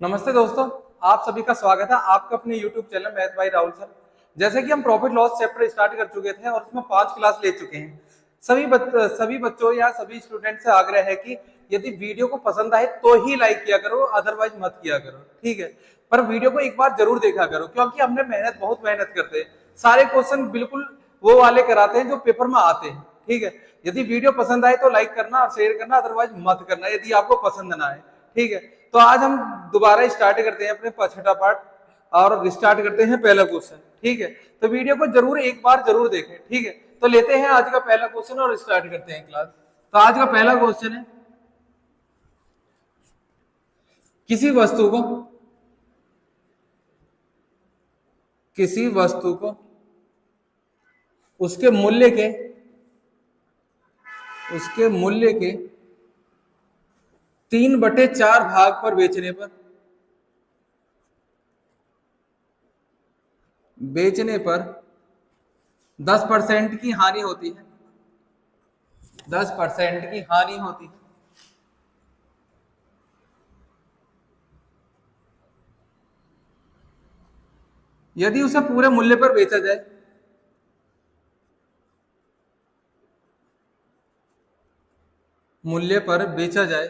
नमस्ते दोस्तों, आप सभी का स्वागत है आपका अपने YouTube channel math bye Rahul sir. जैसे कि हम प्रॉफिट लॉस चैप्टर स्टार्ट कर चुके थे और उसमें 5 क्लास ले चुके हैं। सभी बच्चों या सभी स्टूडेंट से आग्रह है कि यदि वीडियो को पसंद आए तो ही लाइक किया करो, अदरवाइज मत किया करो, ठीक है। पर वीडियो को एक बार जरूर देखा करो क्योंकि हमने बहुत मेहनत करते हैं। सारे क्वेश्चन बिल्कुल वो वाले कराते हैं जो पेपर में आते हैं, ठीक है। यदि वीडियो पसंद आए तो लाइक करना और शेयर करना, अदरवाइज मत करना यदि आपको पसंद ना आए, ठीक है। तो आज हम दोबारा स्टार्ट करते हैं अपने छठा पार्ट और स्टार्ट करते हैं पहला क्वेश्चन, ठीक है। तो वीडियो को जरूर एक बार जरूर देखें, ठीक है। तो लेते हैं आज का पहला क्वेश्चन और स्टार्ट करते हैं क्लास। तो आज का पहला क्वेश्चन है, किसी वस्तु को उसके मूल्य के 3/4 भाग पर बेचने पर 10% की हानि होती है। 10% की हानि होती है। यदि उसे पूरे मूल्य पर बेचा जाए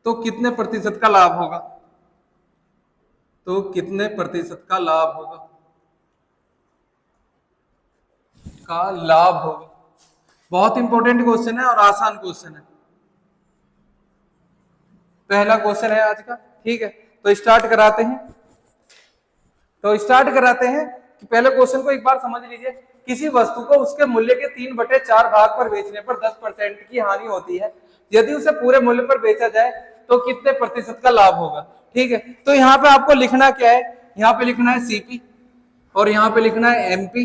तो कितने प्रतिशत का लाभ होगा? बहुत इंपॉर्टेंट क्वेश्चन है और आसान क्वेश्चन है। पहला क्वेश्चन है आज का, ठीक है। तो स्टार्ट कराते हैं कि पहले क्वेश्चन को एक बार समझ लीजिए। किसी वस्तु को उसके मूल्य के 3/4 भाग पर बेचने पर 10% की हानि होती है। यदि उसे पूरे मूल्य पर बेचा जाए तो कितने प्रतिशत का लाभ होगा, ठीक है। तो यहाँ पे आपको लिखना क्या है, यहाँ पे लिखना है सीपी और यहाँ पे लिखना है एमपी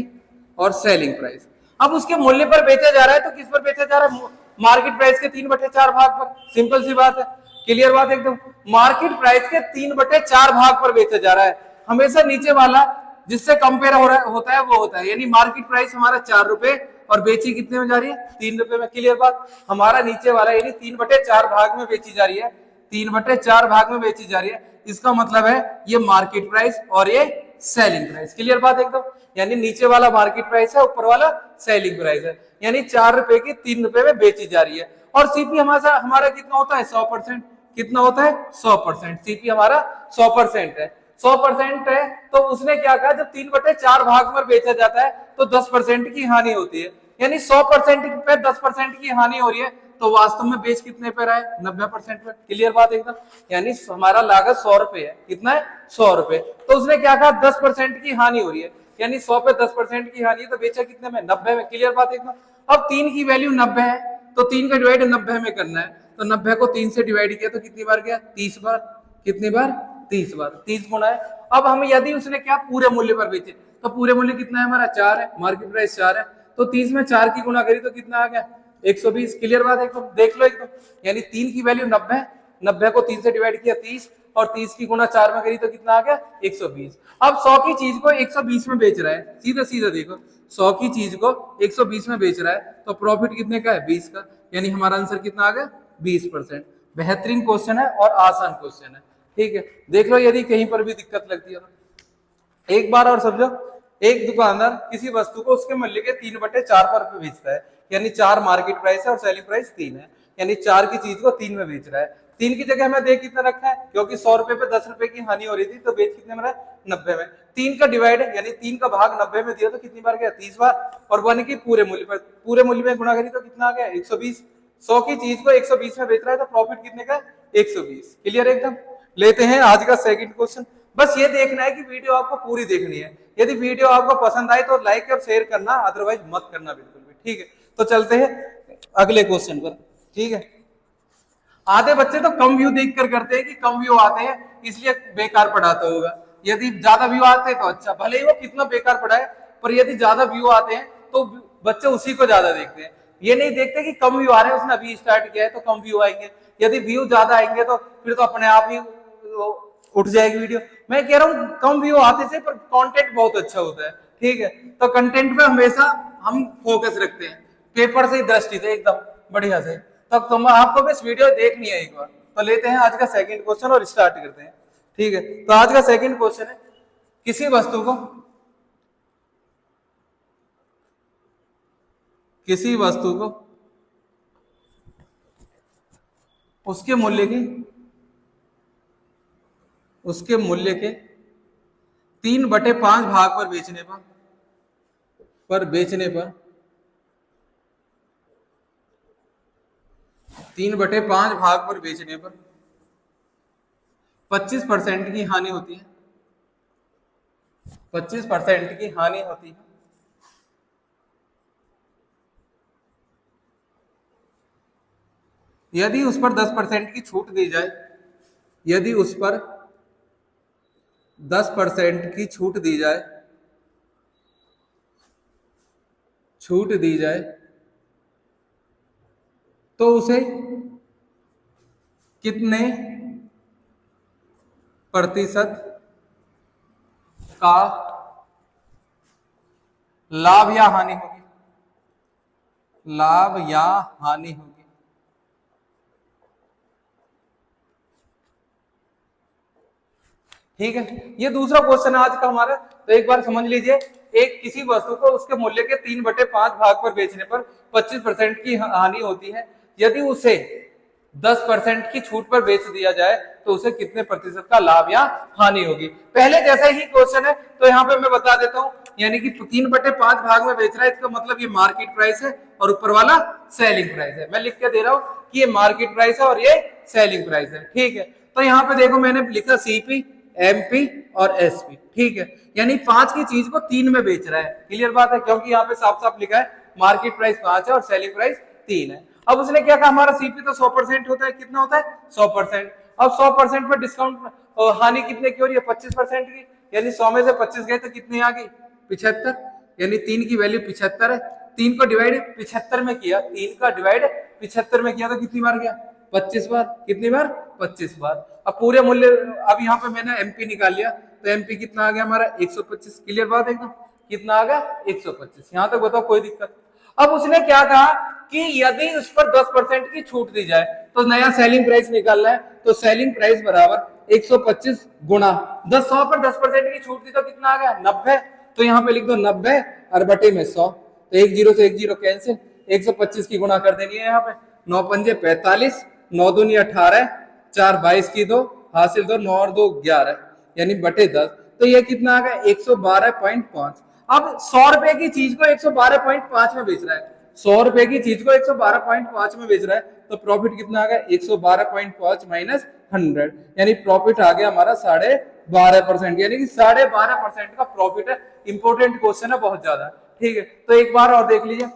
और सेलिंग प्राइस। अब उसके मूल्य पर बेचा जा रहा है तो किस पर बेचा जा रहा है? मार्केट प्राइस के 3/4 भाग पर। सिंपल सी बात है, क्लियर बात एकदम। मार्केट प्राइस के 3/4 भाग पर बेचा जा रहा है। हमेशा नीचे वाला जिससे कंपेयर होता है वो होता है। यानी मार्केट प्राइस हमारा 4 रुपए और बेची कितने में जा रही है? 3 रुपए में। क्लियर बात। हमारा नीचे वाला यानी 3/4 भाग में बेची जा रही है, 3/4 भाग में बेची जा रही है। इसका मतलब है ये मार्केट प्राइस और ये सेलिंग प्राइस। क्लियर बात एकदम। यानी नीचे वाला मार्केट प्राइस है, ऊपर वाला सेलिंग प्राइस है। यानी 4 रुपए की 3 रुपए में बेची जा रही है। और सीपी हमारा कितना होता है? 100%। कितना होता है? 100%। सीपी हमारा 100% है। 100% है तो उसने क्या कहा, जब 3/4 भाग पर बेचा जाता है तो 10% की हानि होती है। यानी 100% पे 10% की हानि हो रही है तो वास्तव में बेच कितने पे रहा है? 90% पे। क्लियर बात एकदम। यानी हमारा लागत 100 रुपए है। कितना है? 100 रुपए। तो उसने क्या कहा? 10% की हानि हो रही है। यानी 100 पे 10% की हानि है तो बेचा कितने में? 90 में। क्लियर बात एकदम। अब 3 की वैल्यू 90 है तो 3 का डिवाइड 90 में करना है। तो 90 को 3 से डिवाइड किया तो कितनी बार गया? 30 बार। कितनी बार? 30 बार। 30 गुना है। अब हम यदि उसने क्या पूरे मूल्य पर बेचे तो पूरे मूल्य कितना है हमारा? 4 है। मार्केट प्राइस 4 है तो 30 में 4 की गुना करी तो कितना आ गया? 120। क्लियर बात है एकदम। देख लो एकदम। यानी 3 की वैल्यू 90 है, 90 को 3 से डिवाइड किया 30 और 30 की गुना 4 में करी तो कितना आ गया? 120। अब 100 की चीज को 120 में बेच रहा है। सीधा सीधा देखो, 100 की चीज को 120 में बेच रहा है तो प्रॉफिट कितने का है? 20 का। यानी हमारा आंसर कितना आ गया? 20%। बेहतरीन क्वेश्चन है और आसान क्वेश्चन है, ठीक है। देख लो यदि कहीं पर भी दिक्कत लगती है तो एक बार और समझो। एक दुकानदार किसी वस्तु को उसके मूल्य के 3/4 पर बेचता है। यानी 4 मार्केट प्राइस है और सेलिंग प्राइस 3 है। यानी 4 की चीज को 3 में बेच रहा है। 3 की जगह हमें देख कितना रखा है, क्योंकि 100 रुपए पे 10 रुपए की हानि हो रही थी तो बेच कितने में रहा? 90 में। 3 का डिवाइड यानी 3 का भाग 90 में दिया तो कितनी बार गया? 30 बार। और वन की पूरे मूल्य में गुणा करी तो कितना आ गया? 120। 100 की चीज को 120 में बेच रहा है तो प्रॉफिट कितने का? 120। क्लियर एकदम। लेते हैं आज का सेकंड क्वेश्चन। बस ये देखना है कि वीडियो आपको पूरी देखनी है। यदि वीडियो आपको पसंद आए तो लाइक और शेयर करना, अदरवाइज मत करना बिल्कुल भी, ठीक है। तो चलते हैं अगले क्वेश्चन पर, ठीक है। आधे बच्चे तो कम व्यू देखकर करते हैं कि कम व्यू आते हैं इसलिए बेकार पढ़ाता होगा। यदि ज्यादा व्यू आते हैं तो अच्छा, भले ही वो कितना बेकार पढ़ाए, पर यदि ज्यादा व्यू आते हैं तो बच्चे उसी को ज्यादा देखते हैं। ये नहीं देखते कि कम व्यू आ रहे हैं, उसने अभी स्टार्ट किया है तो कम व्यू आएंगे। यदि व्यू ज्यादा आएंगे तो फिर तो अपने आप ही उठ जाएगी वीडियो। मैं कह रहा हूँ कम व्यू आते से पर कंटेंट बहुत अच्छा होता है, ठीक है। तो कंटेंट पे हमेशा हम फोकस रखते हैं, पेपर से ही दृष्टि से एकदम बढ़िया से। तब तुम आपको बस वीडियो देखनी है एक बार। तो लेते हैं आज का सेकंड क्वेश्चन और स्टार्ट करते हैं। ठीक है, तो आज का सेकंड क्वेश्चन है, किसी वस्तु को उसके मूल्य के 3/5 भाग पर बेचने पर 3/5 भाग पर बेचने पर 25% की हानि होती है। 25% की हानि होती है। यदि उस पर 10% की छूट दी जाए, यदि उस पर 10% की छूट दी जाए तो उसे कितने प्रतिशत का लाभ या हानि होगी? लाभ या हानि होगी। ठीक है, ये दूसरा क्वेश्चन है आज का हमारा। तो एक बार समझ लीजिए, एक किसी वस्तु को उसके मूल्य के 3/5 भाग पर बेचने पर 25% की हानि होती है। यदि उसे 10% की छूट पर बेच दिया जाए तो उसे कितने प्रतिशत का लाभ या हानि होगी। पहले जैसा ही क्वेश्चन है, तो यहाँ पे मैं बता देता हूँ, यानी कि 3/5 भाग में बेच रहा है, इसका मतलब ये मार्केट प्राइस है और ऊपर वाला सेलिंग प्राइस है। मैं लिख के दे रहा हूँ कि ये मार्केट प्राइस है और ये सेलिंग प्राइस है। ठीक है, तो यहाँ पे देखो मैंने लिखा सीपी, एमपी और एसपी। ठीक है, यानी 5 की चीज को 3 में बेच रहा है। क्लियर बात है, क्योंकि यहाँ पे साफ साफ लिखा है मार्केट प्राइस 5 है और सेलिंग प्राइस 3 है। अब उसने क्या कहा, हमारा सीपी तो 100% होता है, कितना होता है 100%। अब 100% पर डिस्काउंट हानि कितने की हो रही है, 25% की, यानी 100 में से 25 गए तो कितनी आ गई 75, यानी 3 की वैल्यू 75 है। 3 को डिवाइड 75 में किया, 3 का डिवाइड 75 में किया तो कितनी बार गया 25 बार। कितनी बार 25 बार। अब पूरे मूल्य, अब यहाँ पे मैंने एमपी निकाल लिया, तो एमपी कितना आ गया हमारा 125। क्लियर बात एकदम, कितना आ गया 125। यहां तक बताओ कोई दिक्कत। अब उसने क्या कहा कि यदि उस पर 10% की छूट दी जाए, तो नया सेलिंग प्राइस निकालना है, तो सेलिंग प्राइस बराबर 125 गुणा 10। 100 पर 10% की छूट दी तो कितना आ गया 90। तो यहाँ पे लिख दो 90 और बटे में 100, तो 1 0 से 1 0 कैंसिल, 125 की गुणा कर देनी है यहाँ पे। 9 पंजे 45, 9 दूनी 18, 4 22 की 2 हासिल 2, 9 और 2 11, यानी बटे 10। तो ये कितना आ गया 112.5। अब 100 रुपए की चीज को 112.5 में बेच रहा है, 100 रुपए की चीज को 112.5 में बेच रहा है, तो प्रॉफिट कितना आ गया 112.5 माइनस 100, यानी प्रॉफिट आ गया हमारा 12.5%, यानी कि 12.5% का प्रॉफिट है। इंपॉर्टेंट क्वेश्चन है बहुत ज्यादा। ठीक है, तो एक बार और देख लीजिए।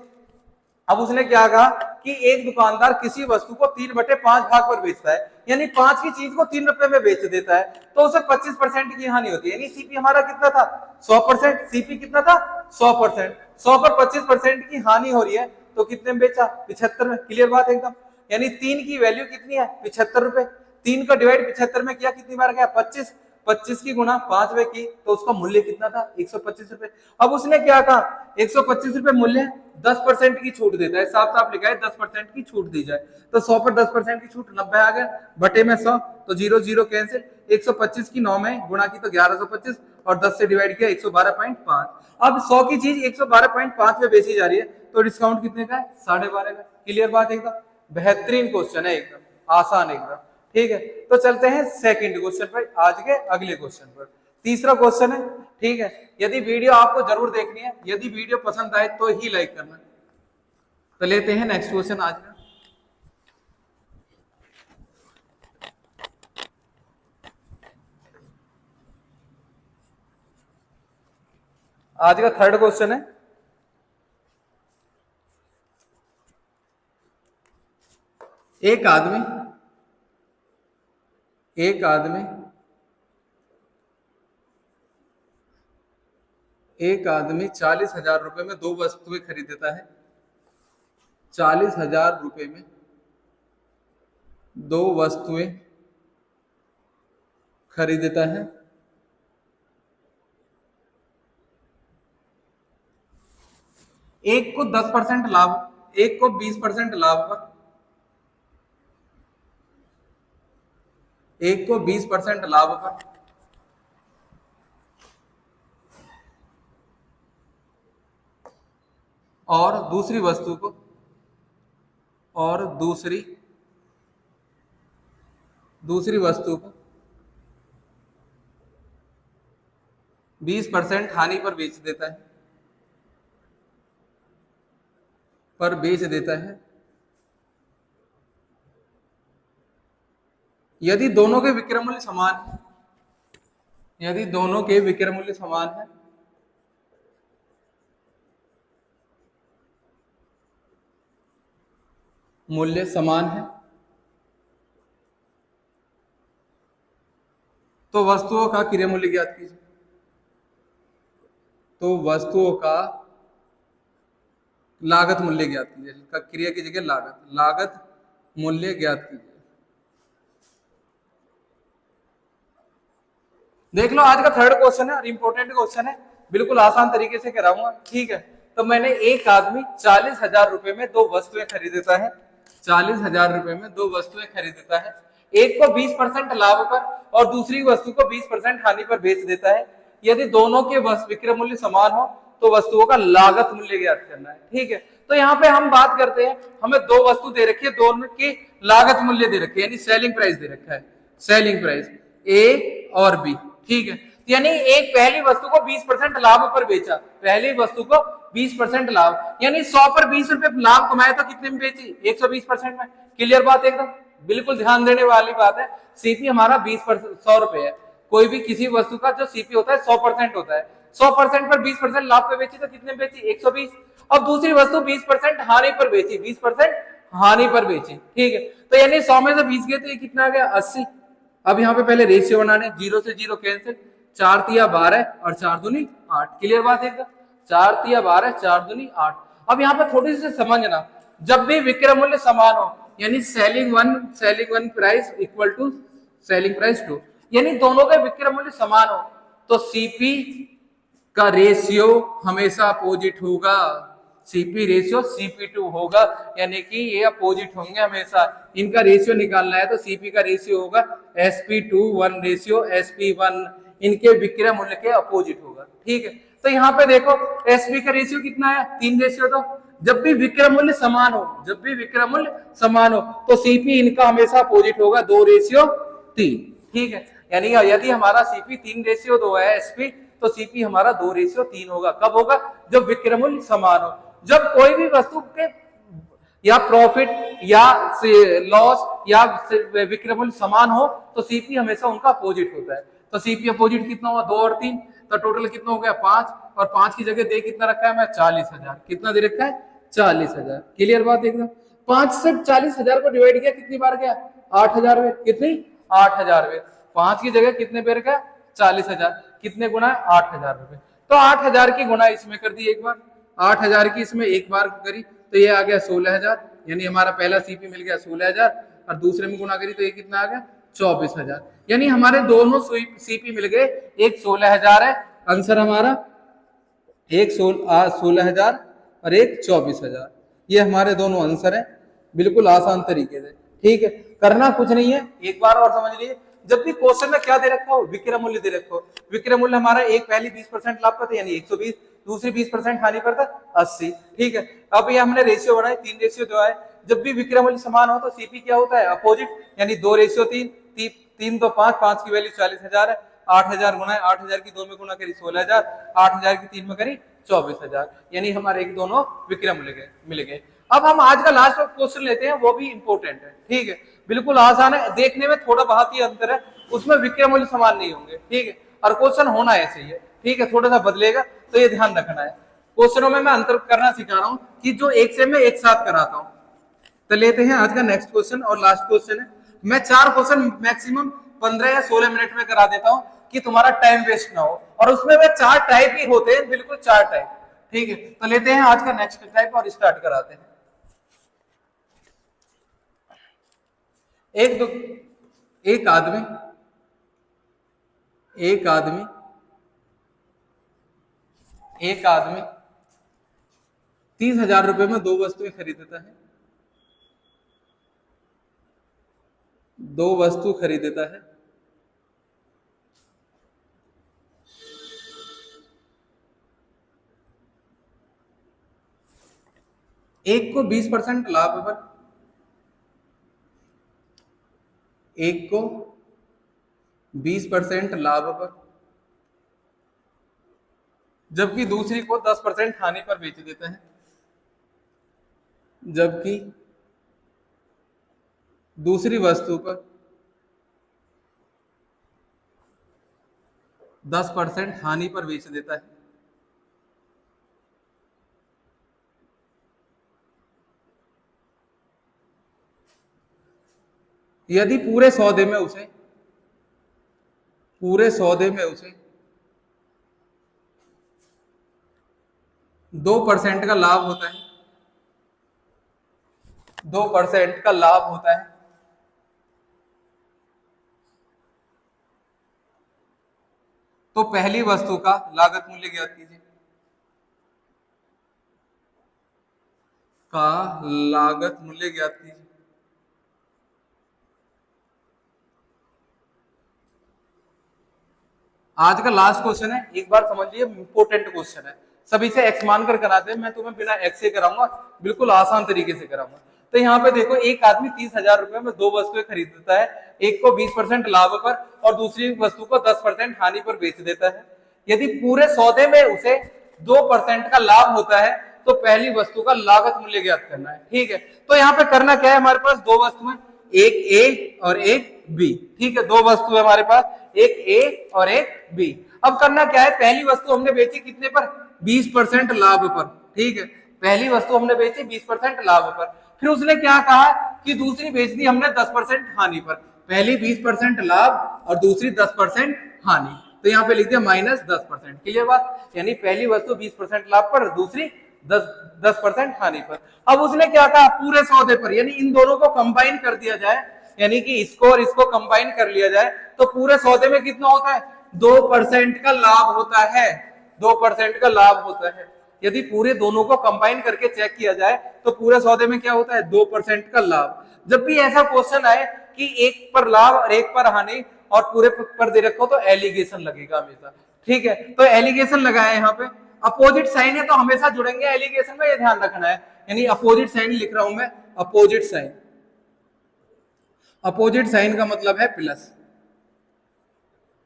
अब उसने क्या कहा कि एक दुकानदार किसी वस्तु को 3/5 भाग पर बेचता है, यानी 5 की चीज को 3 रुपए में बेच देता है, तो उसे 25% की हानि होती है। यानी सीपी हमारा कितना था 100%, सीपी कितना था 100%। 100 पर 25% की हानि हो रही है, तो कितने में बेचा 75 में। क्लियर बात एकदम, यानी 3 की वैल्यू कितनी है 75 रुपए। 3 का डिवाइड 75 में किया, कितनी बार गया 25। 25 की गुणा 5 में की, तो उसका मूल्य कितना था 125 रुपए। अब उसने क्या कहा 125 रुपए मूल्य, 10% की छूट देता है, साफ साफ लिखा है 10% की छूट दी जाए, तो 100 पर 10% की छूट 90 आ गया, बटे में 100, तो 0 0 कैंसिल। 125 की 9 में गुणा की तो 1125 और 10 से डिवाइड किया 112.5। अब 100 की चीज 112.5 में बेची जा रही है, तो डिस्काउंट कितने का है 12.5 का। क्लियर बात एकदम, बेहतरीन क्वेश्चन है, एकदम आसान एकदम। ठीक है, तो चलते हैं सेकंड क्वेश्चन पर, आज के अगले क्वेश्चन पर। तीसरा क्वेश्चन है, ठीक है, यदि वीडियो आपको जरूर देखनी है, यदि वीडियो पसंद आए तो ही लाइक करना। तो लेते हैं नेक्स्ट क्वेश्चन आज का। आज का थर्ड क्वेश्चन है, एक आदमी 40,000 रुपए में 2 वस्तुएं खरीदता है। 40,000 रुपए में 2 वस्तुएं खरीदता है। एक को 10% लाभ, एक को 20% लाभ पर, एक को 20% लाभ पर और दूसरी वस्तु को दूसरी वस्तु को 20% हानि पर बेच देता है यदि दोनों के विक्रय मूल्य समान है, मूल्य समान है, तो वस्तुओं का क्रय मूल्य ज्ञात कीजिए। तो वस्तुओं का लागत मूल्य ज्ञात कीजिए, क्रिया की जगह लागत मूल्य ज्ञात कीजिए। देख लो, आज का थर्ड क्वेश्चन है और इंपॉर्टेंट क्वेश्चन है, बिल्कुल आसान तरीके से कराऊंगा, ठीक है। तो मैंने एक आदमी 40,000 रुपए में 2 वस्तुएं खरीदता है, 40,000 रुपए में 2 वस्तुएं खरीदता है, एक को 20% लाभ पर और दूसरी वस्तु को 20% हानि पर बेच देता है। यदि दोनों के विक्रय मूल्य समान हो तो वस्तुओं का लागत मूल्य ज्ञात करना है, ठीक है। तो यहाँ पे हम बात करते हैं, हमें 2 वस्तु दे रखी है, दोनों की लागत मूल्य दे रखे, यानी सेलिंग प्राइस दे रखा है, सेलिंग प्राइस ए और बी, ठीक है। यानी एक पहली वस्तु को 20% लाभ पर बेचा, पहली वस्तु को 20% लाभ, यानी 100 पर 20 रुपए लाभ कमाया तो कितने में बेची? 120% में। क्लियर बात एकदम, बिल्कुल ध्यान देने वाली बात है। सीपी हमारा 20% 100 रुपए है, कोई भी किसी वस्तु का जो सीपी होता है 100% होता है, 100% पर 20% लाभ पे बेची तो कितने में बेची? 120। अब दूसरी वस्तु 20% हानि पर बेची, 20% हानि पर बेची, ठीक है। तो यानी 100 में से 20 गए तो ये कितना आ गया? 80। अब यहाँ पे पहले रेशियो बनाने, 0 से 0 कैंसिल, 4 तिया 12 और 4 दूनी 8। क्लियर बात एकदम, 4 तिया 12, 4 दूनी 8। अब यहाँ पे थोड़ी सी समझना, जब भी विक्रय मूल्य समान हो, यानी selling one price equal to selling price 2, यानी दोनों के विक्रय मूल्य समान हो तो सीपी का रेशियो हमेशा अपोजिट होगा, सीपी रेशियो CP2 होगा, यानी कि ये अपोजिट होंगे हमेशा। इनका रेशियो निकालना है तो सीपी का रेशियो होगा SP2 1 रेशियो SP1, इनके विक्रय मूल्य के अपोजिट होगा, ठीक है। तो यहाँ पे देखो एसपी का रेशियो कितना है? 3 रेशियो। तो जब भी विक्रय मूल्य समान हो, तो सीपी इनका हमेशा अपोजिट होगा, 2 रेशियो 3, ठीक है। यानी यदि हमारा सीपी 3 रेशियो 2 है एसपी, तो सीपी हमारा 2 रेशियो 3 होगा। कब होगा? जब विक्रय मूल्य समान हो। जब कोई भी वस्तु के या प्रॉफिट या लॉस या विक्रय मूल्य समान हो तो सीपी हमेशा उनका अपोजिट होता है। तो सीपी अपोजिट कितना हुआ? 2 और 3, तो टोटल कितना हो गया? 5, और 5 की जगह दे कितना रखा है मैं? 40,000। कितना दे रखा है? 40,000। क्लियर बात एकदम। 5 से 40,000 को डिवाइड किया कितनी बार गया? 8,000 में। कितनी? 8,000 में। 5 की जगह कितने पे रखा? 40,000। कितने गुना है? 8,000 रुपए। तो 8,000 की गुना इसमें कर दी एक बार, 8,000 की इसमें एक बार करी तो ये आ गया 16,000, यानी हमारा पहला सीपी मिल गया 16,000, और दूसरे में गुना करी तो ये कितना आ गया? 24,000। यानी हमारे दोनों सीपी मिल गए, एक 16,000 है आंसर हमारा, एक 16,000 और एक 24,000। ये हमारे दोनों आंसर है, बिल्कुल आसान तरीके से, ठीक है। करना कुछ नहीं है, एक बार और समझ लीजिए। जब भी क्वेश्चन में क्या दे रखा हो? विक्रय मूल्य दे रखा हो। विक्रय मूल्य हमारा एक पहली 20% लाभ पर था यानी 120, दूसरी 20% हानि पर था 80, ठीक है। अब ये हमने रेशियो बढ़ाए, 3 रेशियो 2 है। जब भी विक्रय मूल्य समान हो तो सीपी क्या होता है? अपोजिट, यानी 2 रेशियो 3, 3 तो 5, 5 की वैल्यू 40,000 है, 8,000 गुना है, 8,000 की 2 में गुना करी 16,000, 8,000 की 3 में करी 24,000, यानी हमारे एक दोनों विक्रय मूल्य मिल गए। अब हम आज का लास्ट क्वेश्चन लेते हैं, वो भी इंपॉर्टेंट है, ठीक है। बिल्कुल आसान है, देखने में थोड़ा बहुत ही अंतर है, उसमें विक्रय मूल्य समान नहीं होंगे, ठीक है। और क्वेश्चन होना ऐसे ही है, ठीक है, थोड़ा सा बदलेगा तो ये ध्यान रखना है। क्वेश्चनों में मैं अंतर करना सिखा रहा हूं कि जो एक से मैं एक साथ कराता हूं। तो लेते हैं आज का नेक्स्ट क्वेश्चन और लास्ट क्वेश्चन है। मैं 4 क्वेश्चन मैक्सिमम 15 या 16 मिनट में करा देता हूं कि तुम्हारा टाइम वेस्ट ना हो, और उसमें वे 4 टाइप ही होते हैं, बिल्कुल 4 टाइप, ठीक है। तो लेते हैं आज का नेक्स्ट टाइप और स्टार्ट कराते हैं। एक आदमी 30,000 रुपए में 2 वस्तुएं खरीदता है, 2 वस्तु खरीदता है। एक को 20% लाभ पर, एक को 20% लाभ पर, जबकि दूसरी को 10% हानि पर बेच देता है। जबकि दूसरी वस्तु पर 10% हानि पर बेच देता है। यदि पूरे सौदे में उसे 2% का लाभ होता है, 2% का लाभ होता है, तो पहली वस्तु का लागत मूल्य ज्ञात कीजिए। का लागत मूल्य ज्ञात कीजिए। आज का लास्ट क्वेश्चन है, एक बार समझ लीजिए, इंपॉर्टेंट क्वेश्चन है। सभी से एक्स मानकर कराते हैं, मैं तुम्हें बिना एक्स से कराऊंगा, बिल्कुल आसान तरीके से कराऊंगा। तो यहाँ पे देखो, एक आदमी 30,000 रुपए में 2 वस्तुएं खरीदता है, एक को 20% लाभ पर और दूसरी वस्तु को 10% हानि पर बेच देता है। यदि पूरे सौदे में उसे 2% का लाभ होता है तो पहली वस्तु का लागत मूल्य ज्ञात करना है। ठीक है, तो यहाँ पे करना क्या है, हमारे पास दो वस्तुएं, एक ए और एक बी। ठीक है, दो वस्तु है हमारे पास, एक ए और एक बी। अब करना क्या है, पहली वस्तु हमने बेची कितने पर, 20% लाभ पर। ठीक है, पहली वस्तु हमने बेची 20% लाभ पर। फिर उसने क्या कहा कि दूसरी बेच दी हमने 10% हानि पर। पहली 20% लाभ और दूसरी 10% हानि, तो यहाँ पे लिख दिया -10%। क्लियर बात, यानी पहली वस्तु 20% लाभ पर, दूसरी 10% हानि पर। अब उसने क्या कहा, पूरे सौदे पर, यानी इन दोनों को कंबाइन कर दिया जाए, यानी कि इसको और इसको कंबाइन कर लिया जाए तो पूरे सौदे में कितना होता है, 2% का लाभ होता है, 2% का लाभ होता है। यदि पूरे दोनों को कंबाइन करके चेक किया जाए तो पूरे सौदे में क्या होता है, 2% का लाभ। जब भी ऐसा क्वेश्चन आए कि एक पर लाभ और एक पर हानि और पूरे पर दे रखो तो एलिगेशन लगेगा हमेशा। ठीक है, तो एलिगेशन लगाए यहाँ पे, अपोजिट साइन है तो हमेशा जुड़ेंगे एलिगेशन में, ये ध्यान रखना है। यानी अपोजिट साइन लिख रहा हूं मैं, अपोजिट साइन, अपोजिट साइन का मतलब है प्लस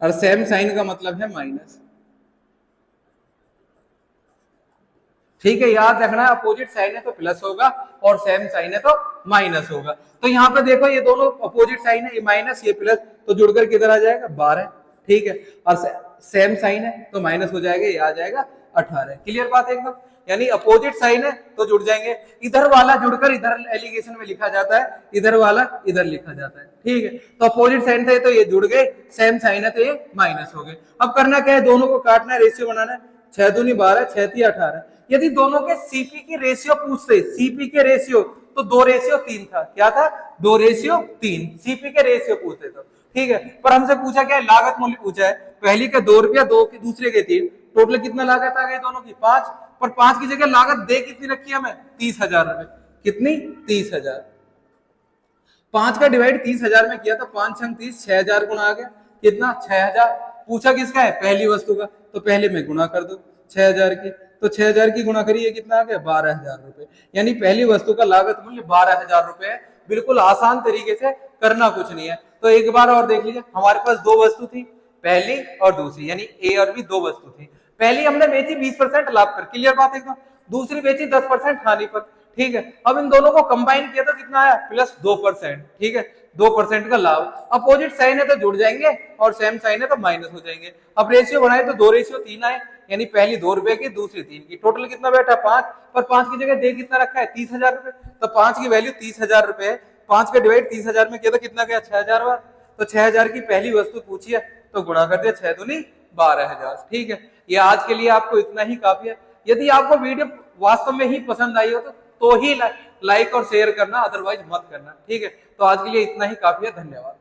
और सेम साइन का मतलब है माइनस। ठीक है, याद रखना है, अपोजिट साइन है तो प्लस होगा और सेम साइन है तो माइनस होगा। तो यहाँ पे देखो, ये दोनों अपोजिट साइन है, ये माइनस ये प्लस, तो जुड़कर किधर आ जाएगा, 12। ठीक है, और सेम साइन है तो माइनस हो जाएगा, ये आ जाएगा 18। क्लियर बात एकदम, यानी अपोजिट साइन है तो जुड़ जाएंगे, इधर वाला जुड़कर इधर एलिगेशन में लिखा जाता है, इधर वाला इधर लिखा जाता है। ठीक है, तो अपोजिट साइन थे तो ये जुड़ गए, सेम साइन है तो ये माइनस हो गए। अब करना क्या है, दोनों को काटना है, रेशियो बनाना है, 6 दूनी 12, 6 तिया 18। यदि दोनों के सीपी की रेशियो पूछते, सीपी के रेशियो, तो 2:3 था। क्या था, 2:3, सीपी के रेशियो पूछते तो। ठीक है, पर हमसे पूछा क्या है, लागत मूल्य पूछा है, पहली के 2 रुपया, दो की दूसरे के 3, टोटल कितना लागत आ गई दोनों की, 5। पर 5 की जगह लागत दे कितनी रखी है हमें, 30,000 रुपए। कितनी, 30,000। 5 का डिवाइड 30,000 में किया तो 5 छंग 30, 6,000 गुना आ गया, कितना, 6,000। पूछा किसका है, पहली वस्तु का, तो पहले में गुणा कर दो 6,000 की, तो 6,000 की गुणा करिए, कितना आ गया, 12,000 रुपए। यानी पहली वस्तु का लागत मूल्य 12,000 रुपए है। बिल्कुल आसान तरीके से, करना कुछ नहीं है। तो एक बार और देख लीजिए, हमारे पास दो वस्तु थी, पहली और दूसरी, यानी ए और बी दो वस्तु थी। पहली हमने बेची 20% लाभ पर, क्लियर बात एकदम, दूसरी बेची 10% हानि पर। ठीक है, अब इन दोनों को कंबाइन किया तो कितना आया, +2%। ठीक है, 2% का लाभ। अपोजिट साइन है तो जुड़ जाएंगे और सेम साइन है तो माइनस हो जाएंगे। अब रेशियो बनाए तो 2:3 आए, यानी पहली 2 रुपए की, दूसरी 3 की, टोटल कितना बैठा, 5। पर 5 की जगह दे कितना रखा है, 30,000 रुपए, तो 5 की वैल्यू 30,000 रुपए है। 5 का डिवाइड 30,000 में किया तो कितना गया, 6,000 बार। तो 6,000 की पहली वस्तु पूछी है तो गुणा कर दिया, 6 दूनी 12,000। ठीक है, ये आज के लिए आपको इतना ही काफी है। यदि आपको वीडियो वास्तव में ही पसंद आई हो तो ही लाइक और शेयर करना, अदरवाइज मत करना। ठीक है, तो आज के लिए इतना ही काफी है, धन्यवाद।